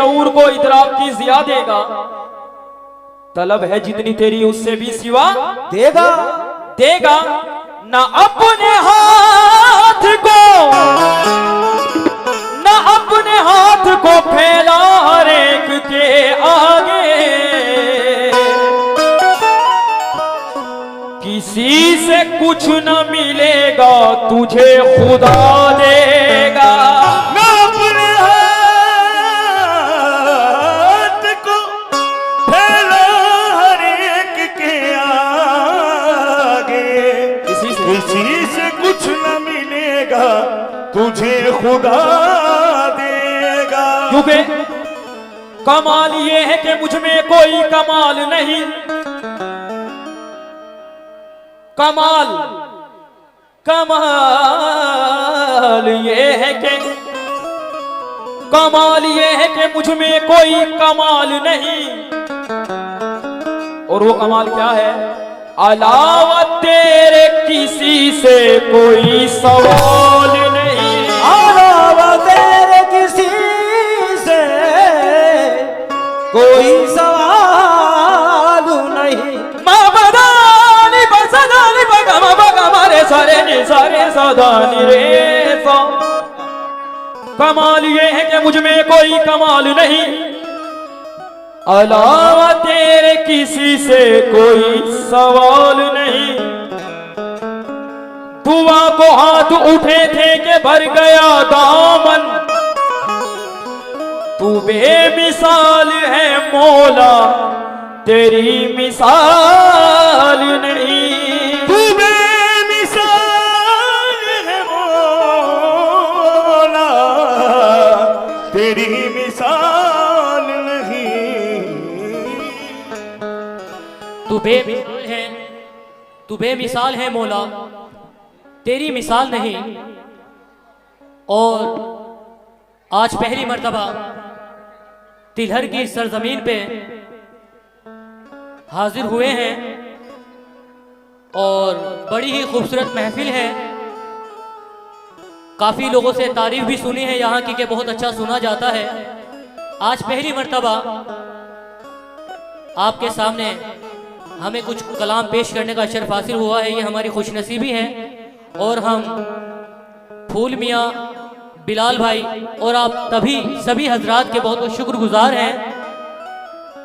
शऊर को इदराक की जिया देगा। तलब है जितनी तेरी उससे भी सिवा देगा देगा ना अपने हाथ को, ना अपने हाथ को फैला हर एक के आगे। किसी से कुछ न मिलेगा तुझे खुदा देगा। ना अपने हाथ को फैला हर एक के आगे। किसी से कुछ न मिलेगा तुझे खुदा देगा। क्योंकि कमाल ये है कि मुझ में कोई कमाल नहीं। कमाल कमाल ये है कि कमाल ये है कि मुझ में कोई कमाल नहीं। और वो कमाल क्या है? अलावा तेरे किसी से कोई सवाल नहीं। अलावा तेरे किसी से कोई सवाल नहीं। सारे साधानी रे सा। कमाल ये है कि मुझ में कोई कमाल नहीं। अलावा तेरे किसी से कोई सवाल नहीं। दुआ को हाथ उठे थे कि भर गया दामन। तू बेमिसाल है मौला तेरी मिसाल नहीं। तेरी मिसाल नहीं। तू बेमिसाल है मौला तेरी मिसाल नहीं। और आज पहली मर्तबा तिलहर की सरजमीन पे हाजिर हुए हैं और बड़ी ही खूबसूरत महफिल है। काफ़ी लोगों से तारीफ भी सुनी है यहाँ की कि बहुत अच्छा सुना जाता है। आज पहली मर्तबा आपके सामने हमें कुछ कलाम पेश करने का शर्फ हासिल हुआ है। ये हमारी खुशनसीबी है और हम फूल मियाँ, बिलाल भाई और आप सभी हजरात के बहुत बहुत शुक्रगुजार हैं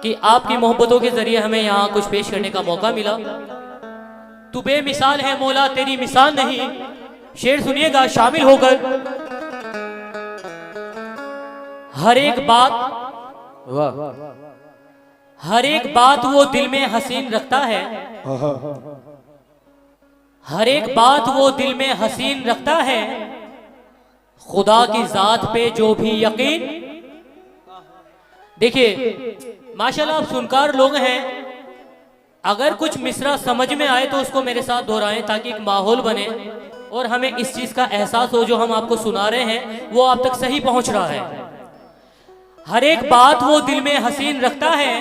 कि आपकी मोहब्बतों के ज़रिए हमें यहाँ कुछ पेश करने का मौका मिला। तू बेमिसाल है मौला तेरी मिसाल नहीं। शेर सुनिएगा शामिल होकर। हर एक बात वो दिल में हसीन रखता है। हर एक बात वो दिल में हसीन रखता है। खुदा की जात पे जो भी यकीन। देखिए माशाल्लाह आप सुनकार लोग हैं। अगर कुछ मिसरा समझ में आए तो उसको मेरे साथ दोहराएं ताकि एक माहौल बने और हमें इस चीज का एहसास हो जो हम आपको सुना रहे हैं वो आप तक सही पहुंच रहा है। हर एक बात वो दिल में हसीन रखता है।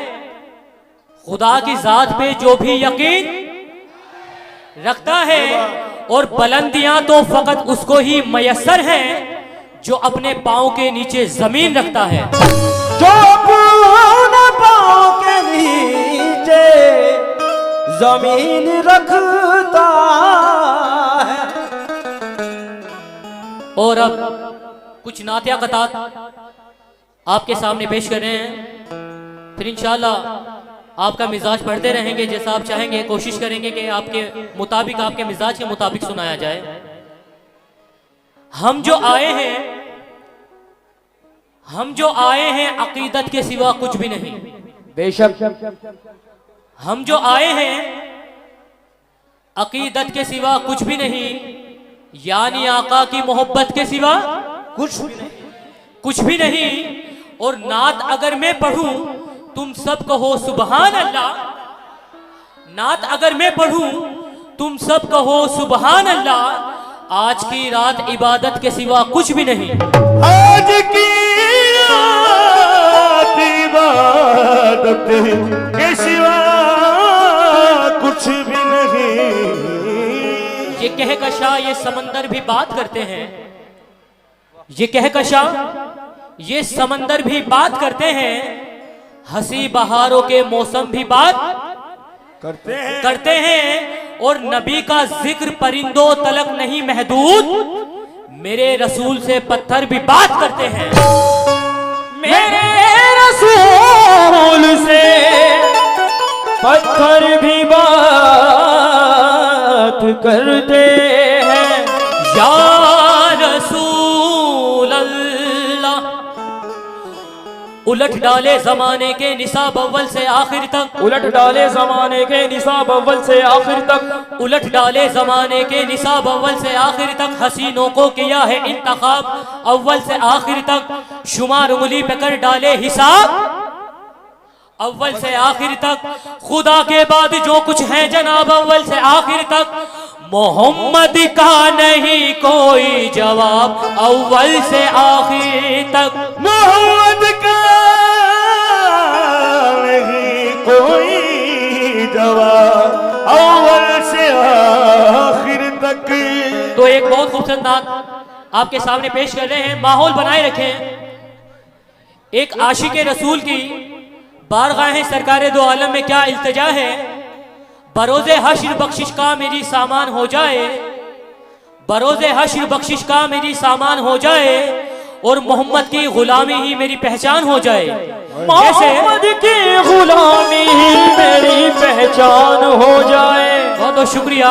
खुदा की जात पे जो भी यकीन रखता है। और बुलंदियां तो फकत उसको ही मयसर हैं जो अपने पाँव के नीचे जमीन रखता है। जो अपने पाँव के नीचे जमीन रखता है। और अब कुछ नातिया कतार आपके सामने पेश कर रहे हैं। फिर इंशाल्लाह आपका मिजाज पढ़ते रहेंगे जैसा आप चाहेंगे। कोशिश करेंगे कि आपके मुताबिक, आपके मिजाज के मुताबिक सुनाया जाए। हम जो आए हैं अकीदत के सिवा कुछ भी नहीं। बेशक हम जो आए हैं अकीदत के सिवा कुछ भी नहीं। यानी आका की मोहब्बत के सिवा कुछ भी नहीं। और नात अगर मैं पढ़ूं तुम सब कहो सुबहान अल्लाह। नात अगर मैं पढ़ूं तुम सब कहो सुबहान अल्लाह। आज की रात इबादत के सिवा कुछ भी नहीं। आज की रात इबादत के सिवा कुछ भी नहीं। ये कहकशा ये समंदर भी बात करते हैं। ये कहकशा ये समंदर भी बात करते हैं, हंसी बहारों के मौसम भी बात करते हैं और नबी का जिक्र परिंदों तलक नहीं महदूद, मेरे रसूल से पत्थर भी बात करते हैं। मेरे रसूल से पत्थर भी बात करते हैं। या रसूल अल्लाह, उलट डाले जमाने के निसाब अव्वल से आखिर तक, उलट डाले जमाने के निसाब अव्वल से आखिर तक, उलट डाले जमाने के निसाब अव्वल से आखिर तक, हसीनों को किया है इंतखाब अव्वल से आखिर तक, शुमार उंगली पे कर डाले हिसाब अव्वल से आखिर तक, खुदा के बाद जो कुछ है जनाब अव्वल से आखिर तक, मोहम्मद का नहीं कोई जवाब अव्वल से आखिर तक, मोहम्मद का नहीं कोई जवाब अव्वल से आखिर तक। तो एक बहुत खूबसूरत नात आपके सामने पेश कर रहे हैं, माहौल बनाए रखें। एक आशिक रसूल की बारगाह सरकार दो आलम में क्या इल्तिजा है, बरोज़े हश्र बख्शिश का मेरी सामान हो जाए, बरोज़े हश्र बख्शिश का मेरी सामान हो जाए और मोहम्मद की गुलामी ही मेरी पहचान हो जाए। मोहम्मद की गुलामी ही मेरी पहचान हो जाए। बहुत बहुत शुक्रिया।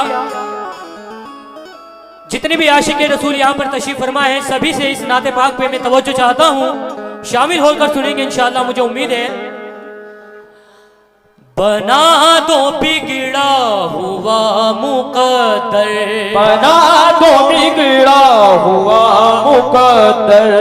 जितने भी आशिक रसूल यहाँ पर तशरीफ फरमा है, सभी से इस नाते पाक पे मैं तवज्जो चाहता हूँ, शामिल होकर सुनेंगे इंशाअल्लाह, मुझे उम्मीद है। बना दो बिगड़ा हुआ मुकद्दर, बना दो बिगड़ा हुआ मुकद्दर,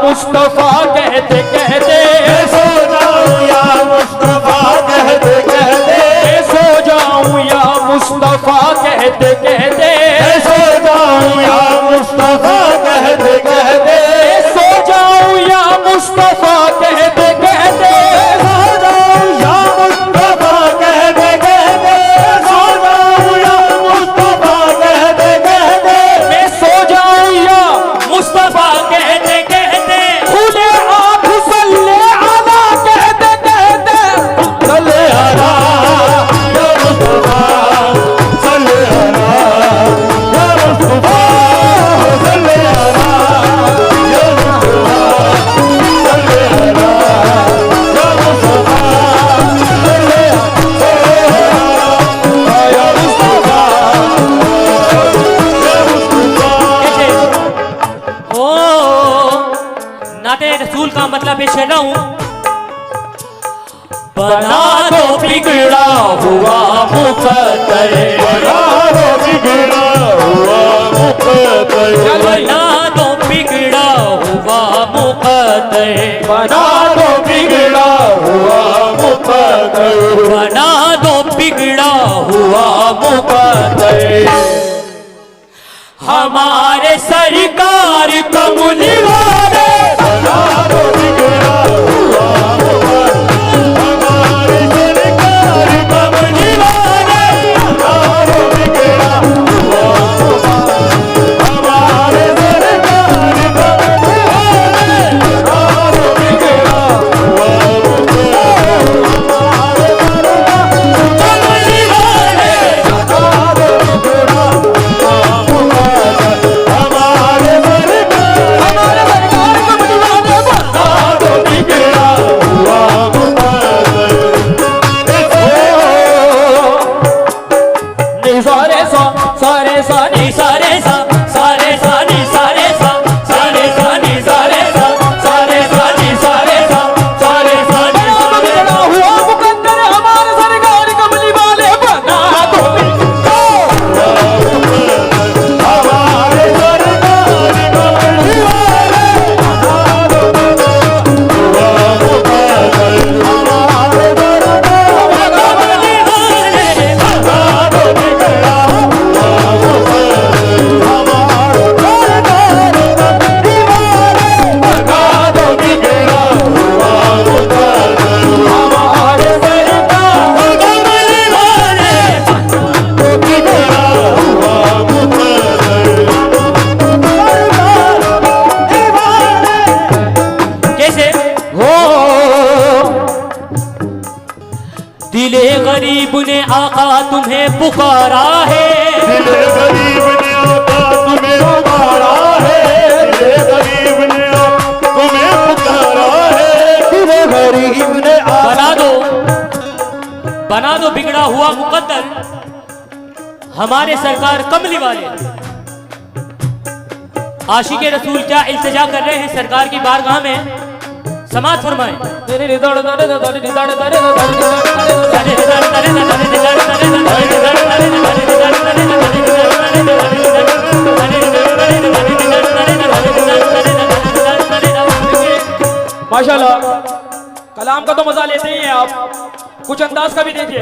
मुस्तफा कहते कहते सो जाऊं या मुस्तफा कहते कहते, सो जाऊं या मुस्तफा कहते कहते, सो जाऊं या मुस्तफा कहते कहते, सो जाऊं या मुस्तफा कहते कहते, सो जाऊं या मुस्तफा कहते कहते, सो जाऊं या मुस्तफा कहते कहते, मैं सो जाऊं या मुस्तफा कहते कहते, खुले आँख सल्ले आला कहते कहते, सल्ले अला या मुस्तफा, सल्ले अला या मुस्तफा, सल्ले अला या मुस्तफा, सल्ले अला या मुस्तफा, सल्ले अला या मुस्तफा, या मुस्तफा। ओ नाते रसूल का मतलब पेश कर रहा हूँ। बना दो बिगड़ा हुआ मुकद्दर, बना दो बिगड़ा हुआ मुकद्दर, बना दो बिगड़ा हुआ मुकद्दर, बना दो बिगड़ा हुआ मुकद्दर, बना दो बिगड़ा हुआ मुकद्दर, हमारे सरकार कमली वाले, बना दो बिगड़ा हुआ मुकद्दर, हमारे सरकार कमली वाले, बना दो बिगड़ा हुआ मुकद्दर, हमारे सरकार कमली वाले, बना दो बिगड़ा दिले गरीब ने आका तुम्हें पुकारा है, दिले गरीब ने आका तुम्हें पुकारा है, दिले गरीब ने आका तुम्हें पुकारा है, दिले गरीब ने बना दो बिगड़ा हुआ मुकद्दर हमारे सरकार कमली वाले। आशिके रसूल क्या इल्तिजा कर रहे हैं सरकार की बारगाह में, समाअत फरमाएं। माशाल्लाह, कलाम का तो मजा लेते ही हैं आप, कुछ अंदाज का भी देखिए।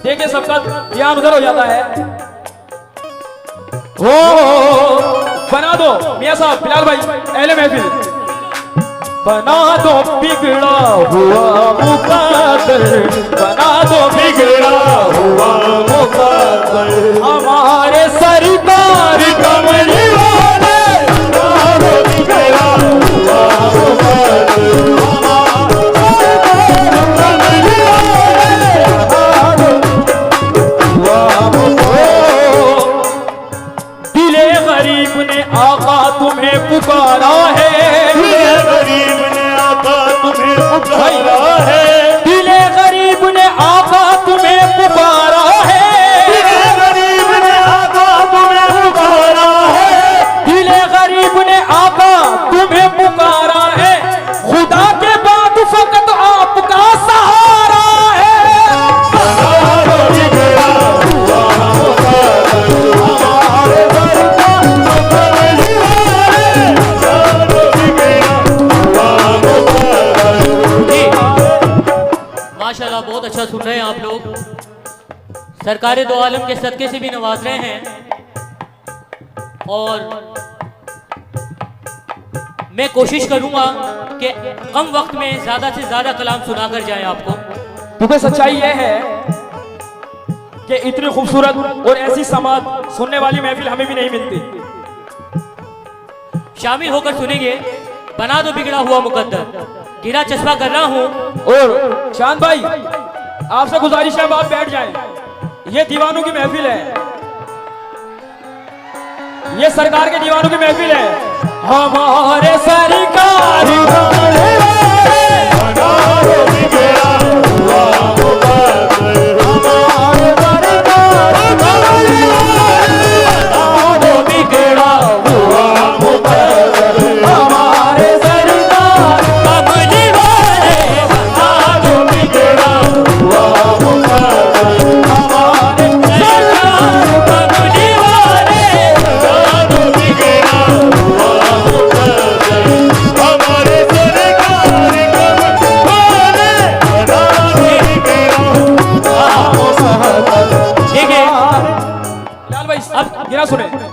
देखिए सबका ध्यान उधर हो जाता है। हो बना दो मियां साहब, बिलाल भाई, अहले महफिल, बना दो बिगड़ा हुआ मुकद्दर, बना दो बिगड़ा हुआ मुकद्दर हमारे सरकार कमली वाले, बना दो बिगड़ा हुआ मुकद्दर आका तुम्हें पुकारा है, दिले गरीब ने आका तुम्हें पुकारा है, दिले गरीब ने आका तुम्हें पुकारा है, दिले गरीब ने आका तुम्हें पुकारा है, दिले गरीब ने आका तुम्हें पुकारा है, खुदा के बाद फकत आपका सहारा है। माशाल्लाह बहुत अच्छा सुन रहे हैं आप लोग, सरकार दो आलम के सदके से भी नवाज रहे हैं। और मैं कोशिश करूंगा कि कम वक्त में ज्यादा से ज्यादा कलाम सुनाकर जाए आपको, क्योंकि सच्चाई यह है कि इतनी खूबसूरत और ऐसी समाअत सुनने वाली महफिल हमें भी नहीं मिलती। शामिल होकर सुनेंगे बना दो बिगड़ा हुआ मुकद्दर। गिरा चश्मा कर रहा हूं। और चांद भाई आपसे गुजारिश है आप बैठ जाएं, ये दीवानों की महफिल है, ये सरकार के दीवानों की महफिल है। हमारे सरकार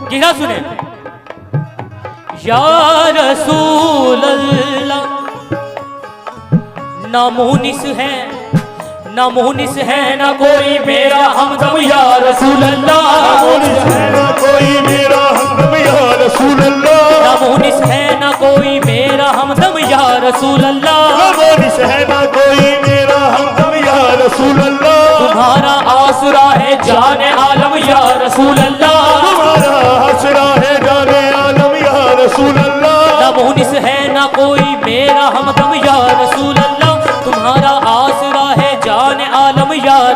गिरा सुने। या रसूल अल्लाह ना मुनिस है ना कोई मेरा हमदम, या रसूल अल्लाह ना कोई मेरा हमदम, या रसूल अल्लाह, ना मुनिस है ना कोई मेरा हमदम, या रसूल अल्लाह, ना मुनिस है ना कोई मेरा हमदम, या रसूल अल्लाह, तुम्हारा आसरा है जाने आलम, या रसूल अल्लाह, तुम्हारा आसरा है जाने आलम, या रसूल अल्लाह, ना मुनिस है ना कोई मेरा हमदम, या रसूल अल्लाह,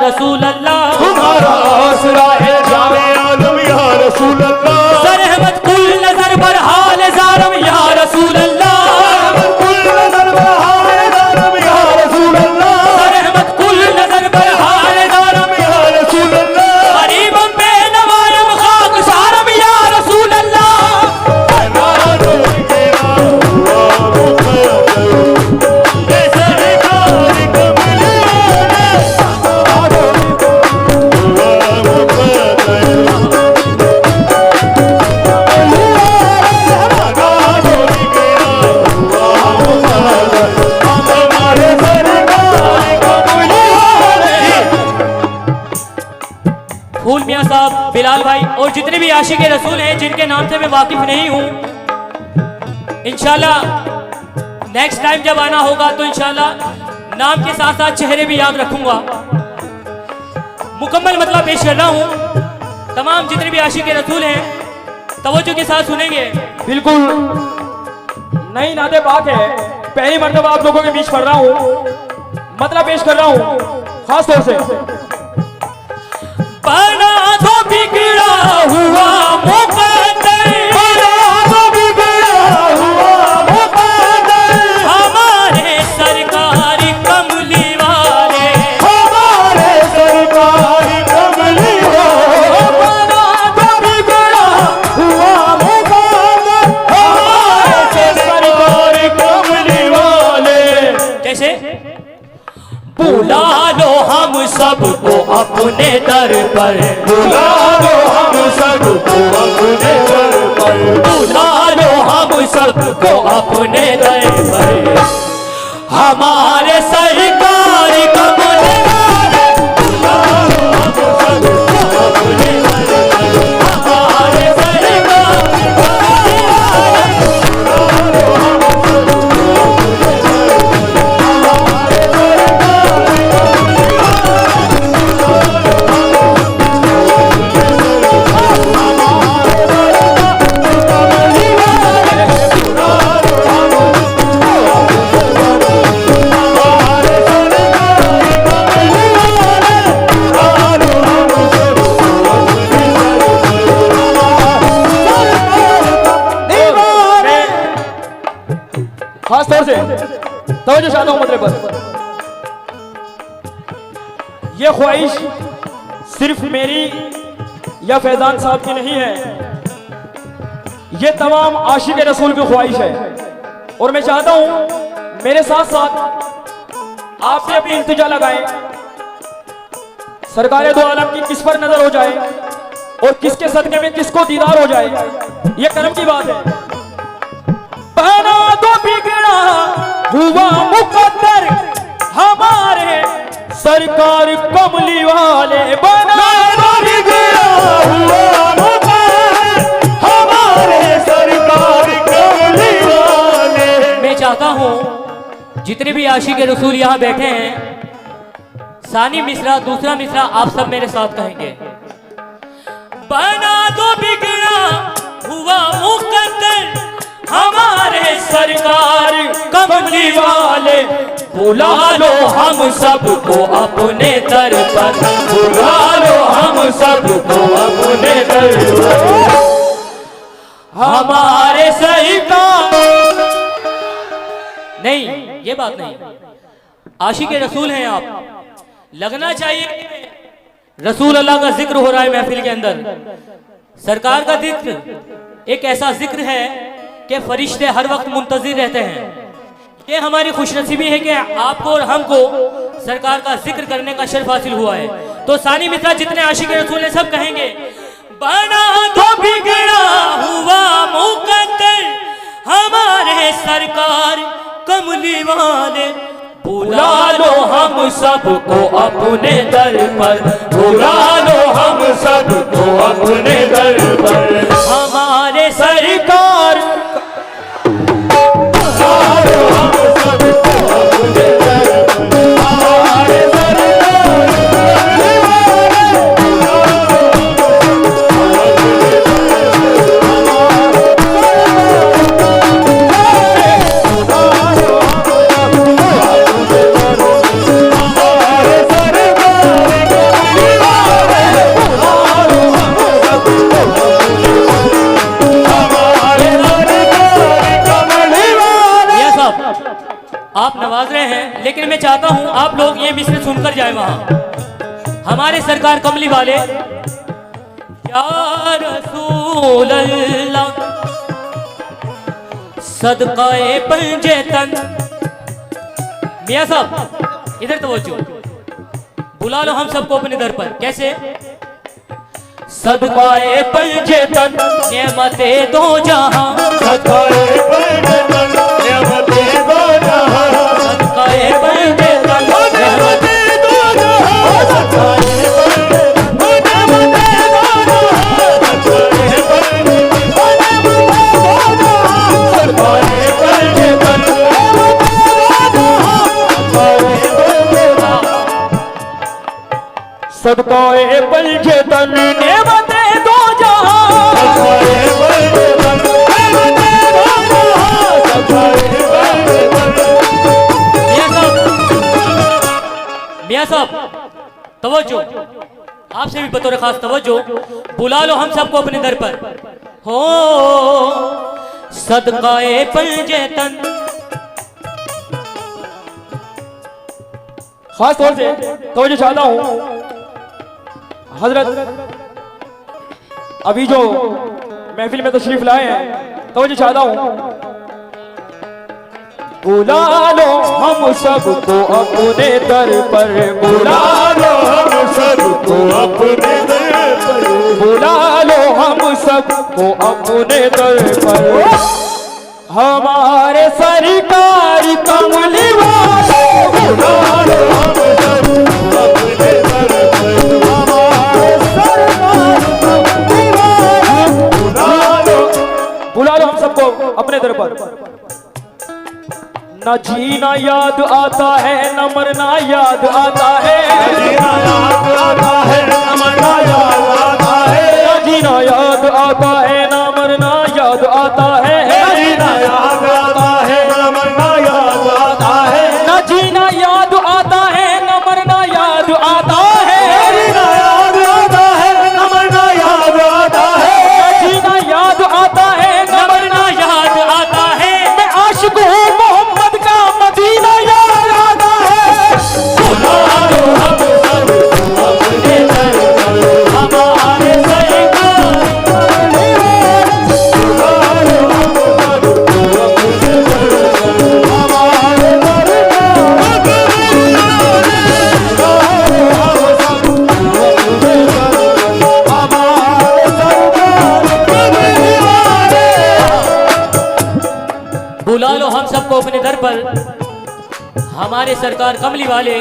रसूल अल्लाह, तुम्हारा आसरा है जाने आलम या रसूल अल्लाह, सरहमत कुल नजर पर हाल जारम या रसूल अल्लाह, कुल नजर पर हाल जारम या रसूल अल्लाह, सरहमत कुल नजर पर हाल जारम या रसूल अल्लाह, गरीबम पे नवायम खाक सारम या रसूल अल्लाह। नारो तेरा हुआ मुकद्दर, ये सरकार कमली वाले, नारो हुआ मुकद्दर, फूल मियाँ साहब, बिलाल भाई और जितने भी आशिक रसूल हैं जिनके नाम से मैं वाकिफ नहीं हूँ, इंशाल्लाह नेक्स्ट टाइम जब आना होगा तो इंशाल्लाह नाम के साथ साथ चेहरे भी याद रखूंगा। मुकम्मल मतलब पेश कर रहा हूँ। तमाम जितने भी आशिक रसूल हैं तवज्जो के साथ सुनेंगे। बिल्कुल नई नाते पाक है, पहली मर्तबा आप लोगों के बीच पढ़ रहा हूँ, मतलब पेश कर रहा हूँ खास तौर से। बना तो बिगड़ा हुआ मुकद्दर, बना तो बिगड़ा हुआ मुकद्दर, हमारे सरकार कमली वाले, हमारे सरकार कमली वाले, बना तो बिगड़ा हुआ मुकद्दर, हमारे सरकार कमली वाले। कैसे? बुला लो हम सबको अपने दर पर, बुला लो हम सबको अपने दर पर, बुला लो हम सबको अपने दर पर, हमारे सरकार कमली वाले, बुला लो हम सबको अपने दर पर, हमारे सरकार कमली वाले, बुला लो हम सबको अपने दर पर, हमारे खास तौर से तवज्जो चाहता हूं मतलब पर। यह ख्वाहिश सिर्फ मेरी या फैजान साहब की नहीं है, यह तमाम आशिक रसूल की ख्वाहिश है। और मैं चाहता हूं मेरे साथ साथ आप भी अपनी इल्तिजा लगाएं, सरकार दो आलम की किस पर नजर हो जाए और किसके सदके में किसको दीदार हो जाए, यह करम की बात है। बना तो बिगड़ा हुआ मुकद्दर, हमारे सरकार कमली वाले, बना तो बिगड़ा हुआ मुकद्दर, हमारे सरकार कमली वाले। मैं चाहता हूँ जितने भी आशिक रसूल यहाँ बैठे हैं, सानी मिसरा दूसरा मिसरा आप सब मेरे साथ कहेंगे। बना तो बिगड़ा हुआ मुकद्दर, हमारे सरकार कमली वाले, बुला लो हम सबको अपने दर पर, बुला लो हम सबको अपने दर पर, हमारे सरकार। नहीं, ये बात नहीं, आशिक रसूल हैं आप, लगना चाहिए रसूल अल्लाह का जिक्र हो रहा है महफिल के अंदर। सरकार का जिक्र एक ऐसा जिक्र है कि फरिश्ते हर वक्त मुंतजिर रहते हैं। ये हमारी खुशनसीबी है कि आपको और हमको सरकार का जिक्र करने का शर्फ हासिल हुआ है। तो सानी मित्रा जितने आशिक रसूल हैं सब कहेंगे, बना तो बिगड़ा हुआ मुकद्दर, हमारे सरकार कमली वाले, बुला लो हम सबको अपने दर पर, बुला लो हम सबको अपने दर पर, हमारे सरकार आप नवाज रहे हैं, लेकिन मैं चाहता हूं आप लोग ये मिसरे सुनकर जाए वहां। हमारे सरकार कमली वाले, या रसूल अल्लाह सदकाए पंजे तन। मियां साहब इधर तवज्जो, बुला लो हम सबको अपने दर पर। कैसे? सदकाए पंजे तन नेमते दो जहां, सदकाए पंजे तन नेमते दो जहां, सदकाए पंजे तन नेमते दो जहां, सदकाए पंजे तन नेमते दो जहां, सदकाए पंजे तन सदकाए पंजे तन नेमते दो जहां, सदकाए पंजे तन नेमते दो जहां, सदकाए पंजे तन। मियां साहब तवज्जो, आपसे भी बतौर खास तवज्जो, बुला लो हम सबको अपने दर पर। हो सदकाए पंजे तन। खास तौर से तवज्जो चाहता हूं हजरत अभी जो महफिल में तशरीफ लाए हैं, तवज्जो चाहता हूं। बुला लो हम सबको अपने दर पर, बुला लो हम सबको अपने दर पर, बुला लो हम सबको अपने दर पर। हमारे सरकार कमली वाले, बुला लो हम सबको अपने दर पर, हमारे सरकार कमली वाले, बुला लो हम सबको अपने दर पर। न जीना याद आता है, न मरना याद आता है, जीना याद आता है, न मरना याद आता है, न जीना याद आता है, न मरना याद आता है, जीना याद आता है, न मरना याद आता है, न जीना याद आता है, न मरना याद आता है, जीना याद आता है, न मरना याद आता है, न जीना याद आता है, न मरना याद आता है। मैं आशिक हूँ मोहम्मद का, मदीना याद आता है। बुला लो हम सबको अपने दर पर, हमारे सरकार कमली वाले, बुला लो हम सबको अपने दर पर, हमारे सरकार कमली वाले, बुला लो हम सबको अपने दर पर, हमारे सरकार कमली वाले। बुला लो हम सबको अपने दर पर, हमारे सरकार कमली वाले।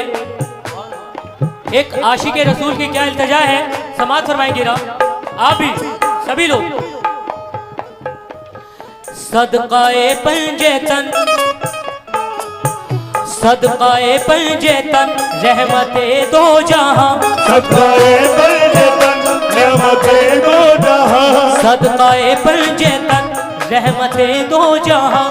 एक आशिक रसूल की क्या इल्तिजा है, समाअत फरमाएंगे ना आप भी सभी लोग। सदकाए पंजे तन, सदकाए पंजे तन रहमते दो जहां, सदकाए पंजे तन नेमते दो जहां, सदकाए पंजे तन रहमते दो जहां।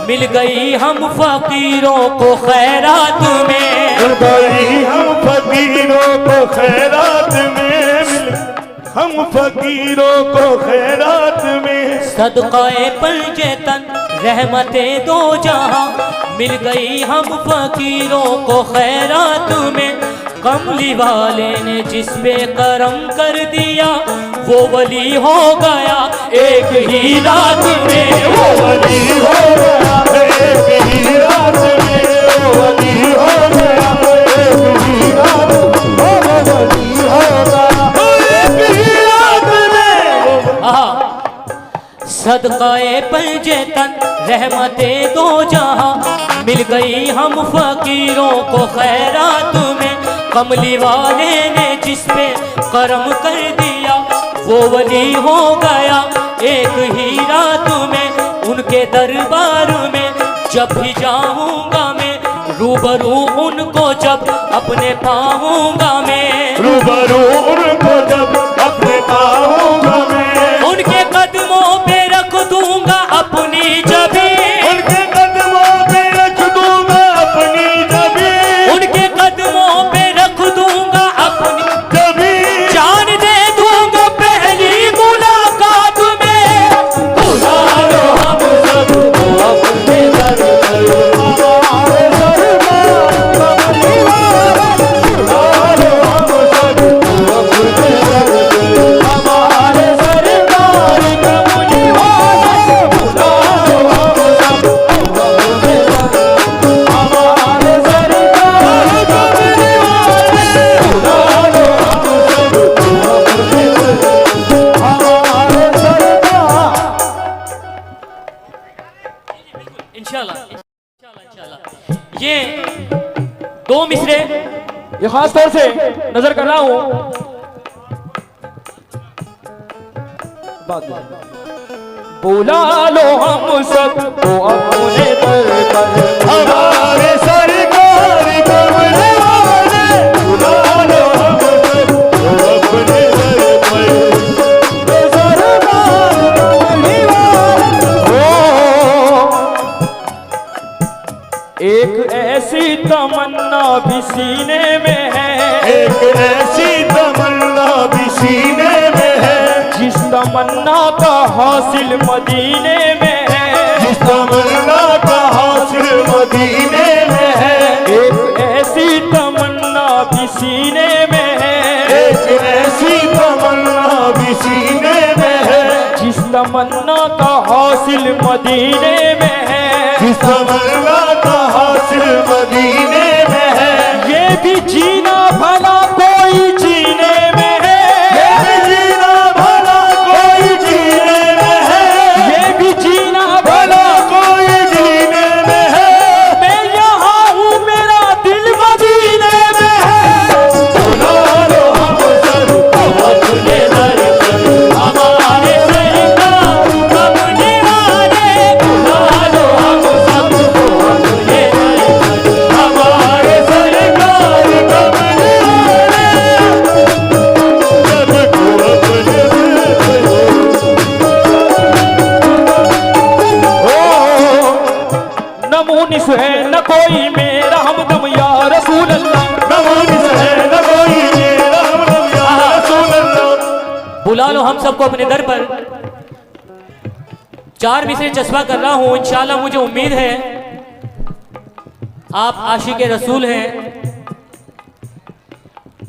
मिल गई हम फकीरों को खैरात में, मिल गई हम फकीरों को खैरात में, हम फकीरों को खैरात में। सदकाए पंजे तन रहमते दो जहां। मिल गई हम फकीरों को खैरात में। कमली वाले ने जिस पे करम कर दिया वो वली हो गया एक ही रात में। वो वली हो गया एक ही रात में, वो वली हो गया एक ही रात में, वो वली हो गया एक ही रात में। सदकाए पंजे तन रहमते दो जहां। मिल गई हम फकीरों को खैरात में। कमली वाले ने जिस पे करम कर दिया वो वली हो गया एक ही रात में। उनके दरबार में जब भी जाऊंगा मैं, रूबरू उनको जब अपने पाऊंगा मैं, रूबरू उनको जब अपने पाऊंगा मैं, उनके कदमों पे रख दूंगा अपनी जबी, उनके कदमों पे रख दूंगा अपनी जबी, उनके कदमों पे रख दूंगा अपनी जबी। जान दे दूंगा पहली मुलाकात में। बुला लो हम सबको अपने दर पर, हमारे इंशाल्लाह। ये दो मिसरे ये खास तौर से नजर कर रहा हूं। बुला लो हम सबको अपने दर पर, हमारे सरकार कमले वाले, बुला लो हम सबको अपने दर पर। सरकार कमले वाले, एक ऐसी तमन्ना भी सीने में है, एक ऐसी तमन्ना भी सीने में है, जिस तमन्ना का हासिल मदीने में है, जिस तमन्ना का हासिल मदीने में है। एक ऐसी तमन्ना भी सीने में है, एक ऐसी तमन्ना भी सीने में है, जिस तमन्ना का हासिल मदीने में है, जिस तमन्ना का हासिल मदीने में है। ये भी जीना भला कोई जीने में है, ये भी जीना भला कोई जीने में है, ये भी जीना भला कोई जीने में है। मैं यहाँ हूँ मेरा दिल मदीने में है। बुला लो हम सबको अपने दर पर, हमारे सरकार कमले वाले, बुला लो हम सबको अपने दर पर, हमारे सरकार कमले वाले, सबको अपने दर पर। न मुनिस है न कोई मेरा हमदम या रसूल अल्लाह। नमोनिस है न कोई मेरा हमदम या रसूल अल्लाह। बुला लो हम सबको अपने दर पर। चार मिसरे चस्पा कर रहा हूं, इंशाल्लाह मुझे उम्मीद है आप आशिक रसूल हैं।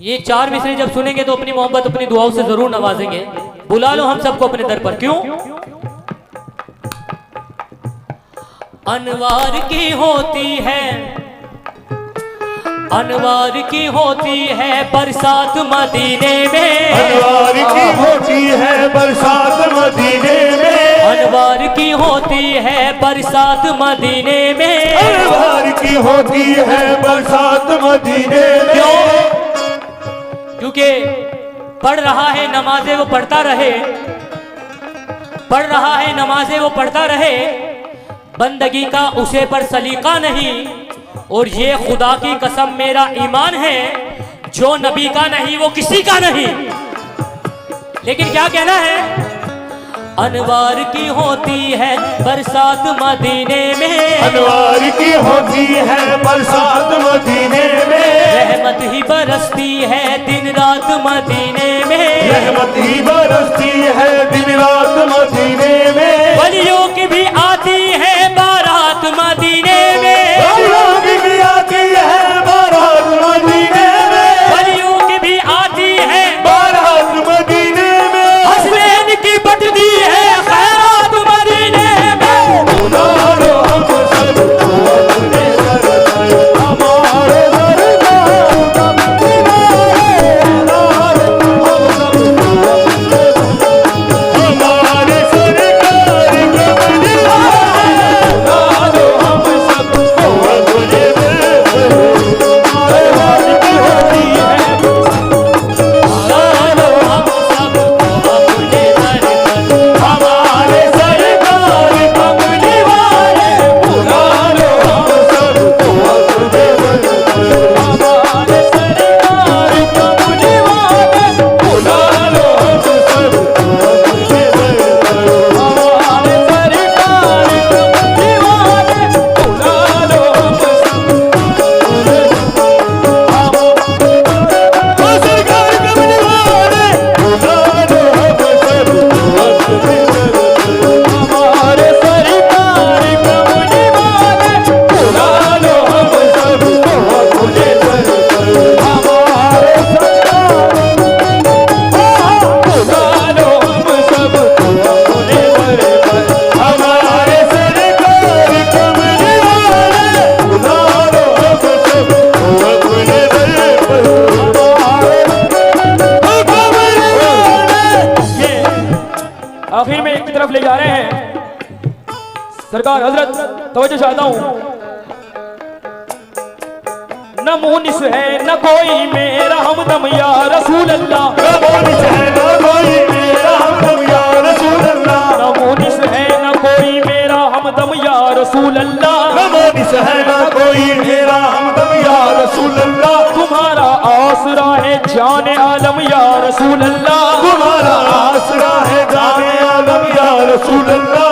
ये चार मिसरे जब सुनेंगे तो अपनी मोहब्बत अपनी दुआओं से जरूर नवाजेंगे। बुला लो हम सबको अपने दर पर। क्यों? अनवार की होती है, अनवार की होती है बरसात मदीने में, अनवार की होती है बरसात मदीने में, अनवार की होती है बरसात मदीने में। अनवार की होती है बरसात मदीने में। क्यों? क्योंकि पढ़ रहा है नमाजें वो पढ़ता रहे, पढ़ रहा है नमाजें वो पढ़ता रहे, बंदगी का उसे पर सलीका नहीं। और ये खुदा की कसम मेरा ईमान है, जो नबी का नहीं वो किसी का नहीं। लेकिन क्या कहना है? अनवार की होती है बरसात मदीने में, अनवार की होती है बरसात मदीने में, रहमत ही बरसती है दिन रात मदीने में, रहमत ही बरसती है दिन रात मदीने में। वलियों की भी आती है बारात मदीने में, वलियों की भी आती है बारात मदीने में, वलियों की भी आती है, बारात मदीने में। हसनैन की बटती है खैरात मदीने में। बुला लो हम सबको अपने दर पर, हमारे सरकार कमले वाले, बुला लो हम सबको अपने दर पर, हमारे सरकार कमले वाले, बुला लो हम सबको अपने दर पर। अनवार की होती है, बुला लो हम सबको अपने दर पर, हमारे सरकार कमले वाले, बुला लो हम सबको अपने दर पर, हमारे सरकार कमले वाले, बुला लो हम सबको अपने दर पर, हमारे सरकार कमले वाले, बुला लो हम सबको अपने दर पर, सरकार कमले वाले, बुला लो हम सबको अपने दर पर, हमारे सरकार कमले वाले, बुला लो हम सबको अपने दर पर, हमारे सरकार बुला लो हम सबको अपने दर पर, हमारे सरकार कमले वाले, बुला लो हम सबको अपने दर पर, हमारे कमले वाले। ये आखिर में एक की तरफ ले जा रहे हैं। सरकार हजरत तवज्जो चाहता हूँ। न मुनिस है न कोई मेरा हमदम या रसूल अल्लाह। न मुनिस है न कोई मेरा हमदम या रसूल अल्लाह। न मुनिस है न कोई मेरा हमदम या रसूल अल्लाह। न मुनिस है न कोई मेरा हमदम या रसूल अल्लाह। तुम्हारा आसरा है जाने आलम या रसूल अल्लाह। तुम्हारा आसरा है जाने आलम या रसूल अल्लाह।